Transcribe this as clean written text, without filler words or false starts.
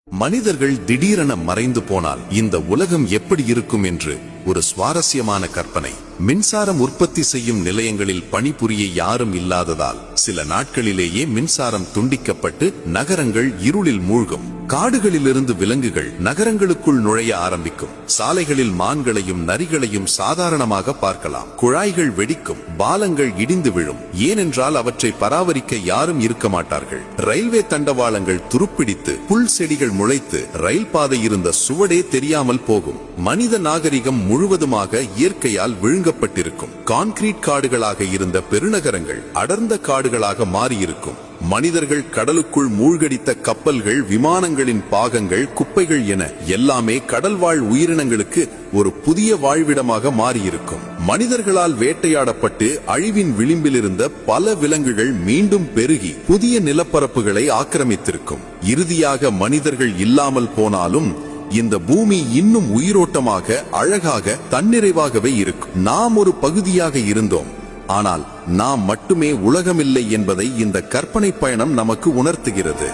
மனிதர்கள் திடீரென மறைந்து போனால் இந்த உலகம் எப்படி இருக்கும் என்று ஒரு சுவாரஸ்யமான கற்பனை. மின்சாரம் உற்பத்தி செய்யும் நிலையங்களில் பணிபுரிய யாரும் இல்லாததால் சில நாட்களிலேயே மின்சாரம் துண்டிக்கப்பட்டு நகரங்கள் இருளில் மூழ்கும். காடுகளிலிருந்து விலங்குகள் நகரங்களுக்குள் நுழைய ஆரம்பிக்கும். சாலைகளில் மான்களையும் நரிகளையும் சாதாரணமாக பார்க்கலாம். குழாய்கள் வெடிக்கும், பாலங்கள் இடிந்து விழும். ஏனென்றால் அவற்றை பராமரிக்க யாரும் இருக்க மாட்டார்கள். ரயில்வே தண்டவாளங்கள் துருப்பிடித்து புல் செடிகள் முளைத்து ரயில் பாதை இருந்த சுவடே தெரியாமல் போகும். மனித நாகரிகம் முழுவதுமாக இயற்கையால் விழுங்கப்பட்டிருக்கும். கான்கிரீட் காடுகளாக இருந்த பெருநகரங்கள் அடர்ந்த காடுகளாக மாறியிருக்கும். மனிதர்கள் கடலுக்குள் மூழ்கடித்த கப்பல்கள், விமானங்களின் பாகங்கள், குப்பைகள் என எல்லாமே கடல்வாழ் உயிரினங்களுக்கு ஒரு புதிய வாழ்விடமாக மாறியிருக்கும். மனிதர்களால் வேட்டையாடப்பட்டு அழிவின் விளிம்பில் இருந்த பல விலங்குகள் மீண்டும் பெருகி புதிய நிலப்பரப்புகளை ஆக்கிரமித்திருக்கும். இறுதியாக மனிதர்கள் இல்லாமல் போனாலும் இந்த பூமி இன்னும் உயிரோட்டமாக, அழகாக, தன்னிறைவாகவே இருக்கும். நாம் ஒரு பகுதியாக இருந்தோம், ஆனால் நாம் மட்டுமே உலகமில்லை என்பதை இந்த கற்பனை பயணம் நமக்கு உணர்த்துகிறது.